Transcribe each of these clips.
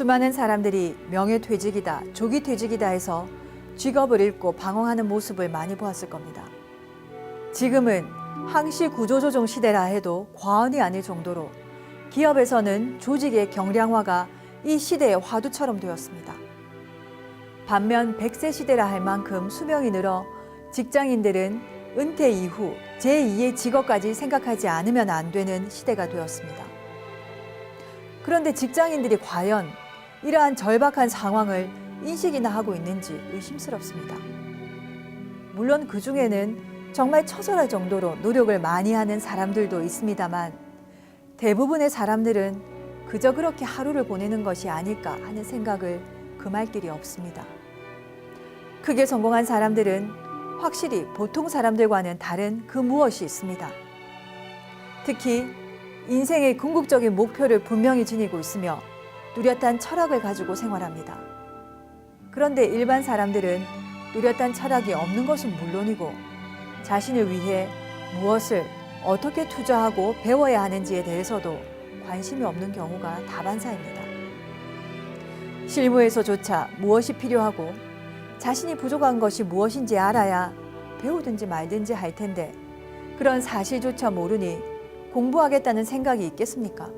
수많은 사람들이 명예퇴직이다, 조기퇴직이다 해서 직업을 잃고 방황하는 모습을 많이 보았을 겁니다. 지금은 항시 구조조정 시대라 해도 과언이 아닐 정도로 기업에서는 조직의 경량화가 이 시대의 화두처럼 되었습니다. 반면 100세 시대라 할 만큼 수명이 늘어 직장인들은 은퇴 이후 제2의 직업까지 생각하지 않으면 안 되는 시대가 되었습니다. 그런데 직장인들이 과연 이러한 절박한 상황을 인식이나 하고 있는지 의심스럽습니다. 물론 그 중에는 정말 처절할 정도로 노력을 많이 하는 사람들도 있습니다만 대부분의 사람들은 그저 그렇게 하루를 보내는 것이 아닐까 하는 생각을 금할 길이 없습니다. 크게 성공한 사람들은 확실히 보통 사람들과는 다른 그 무엇이 있습니다. 특히 인생의 궁극적인 목표를 분명히 지니고 있으며 뚜렷한 철학을 가지고 생활합니다. 그런데 일반 사람들은 뚜렷한 철학이 없는 것은 물론이고 자신을 위해 무엇을 어떻게 투자하고 배워야 하는지에 대해서도 관심이 없는 경우가 다반사입니다. 실무에서조차 무엇이 필요하고 자신이 부족한 것이 무엇인지 알아야 배우든지 말든지 할 텐데 그런 사실조차 모르니 공부하겠다는 생각이 있겠습니까?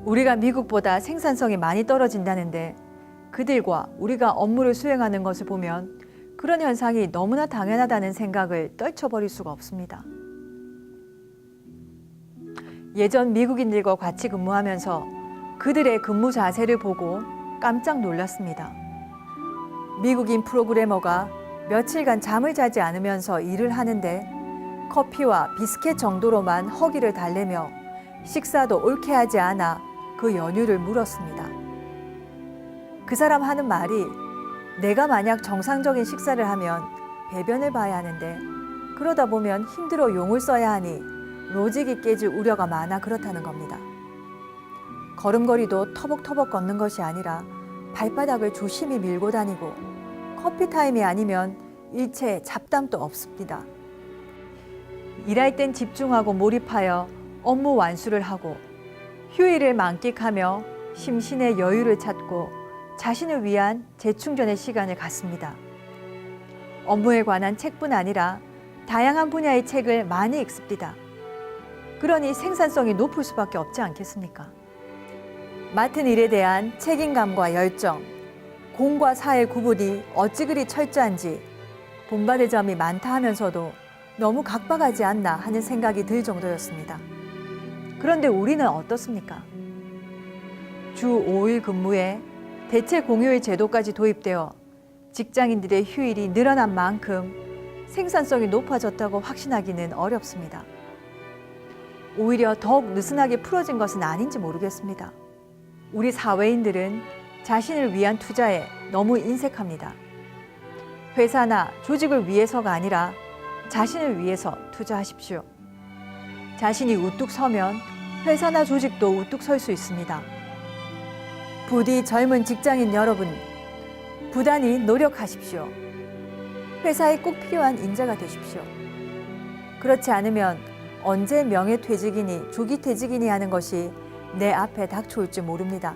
우리가 미국보다 생산성이 많이 떨어진다는데 그들과 우리가 업무를 수행하는 것을 보면 그런 현상이 너무나 당연하다는 생각을 떨쳐버릴 수가 없습니다. 예전 미국인들과 같이 근무하면서 그들의 근무 자세를 보고 깜짝 놀랐습니다. 미국인 프로그래머가 며칠간 잠을 자지 않으면서 일을 하는데 커피와 비스켓 정도로만 허기를 달래며 식사도 옳게 하지 않아 그 연유를 물었습니다. 그 사람 하는 말이 내가 만약 정상적인 식사를 하면 배변을 봐야 하는데 그러다 보면 힘들어 용을 써야 하니 로직이 깨질 우려가 많아 그렇다는 겁니다. 걸음걸이도 터벅터벅 걷는 것이 아니라 발바닥을 조심히 밀고 다니고 커피 타임이 아니면 일체 잡담도 없습니다. 일할 땐 집중하고 몰입하여 업무 완수를 하고 휴일을 만끽하며 심신의 여유를 찾고 자신을 위한 재충전의 시간을 갖습니다. 업무에 관한 책뿐 아니라 다양한 분야의 책을 많이 읽습니다. 그러니 생산성이 높을 수밖에 없지 않겠습니까? 맡은 일에 대한 책임감과 열정, 공과 사의 구분이 어찌 그리 철저한지 본받을 점이 많다 하면서도 너무 각박하지 않나 하는 생각이 들 정도였습니다. 그런데 우리는 어떻습니까? 주 5일 근무에 대체 공휴일 제도까지 도입되어 직장인들의 휴일이 늘어난 만큼 생산성이 높아졌다고 확신하기는 어렵습니다. 오히려 더욱 느슨하게 풀어진 것은 아닌지 모르겠습니다. 우리 사회인들은 자신을 위한 투자에 너무 인색합니다. 회사나 조직을 위해서가 아니라 자신을 위해서 투자하십시오. 자신이 우뚝 서면 회사나 조직도 우뚝 설 수 있습니다. 부디 젊은 직장인 여러분, 부단히 노력하십시오. 회사에 꼭 필요한 인재가 되십시오. 그렇지 않으면 언제 명예퇴직이니 조기퇴직이니 하는 것이 내 앞에 닥쳐올지 모릅니다.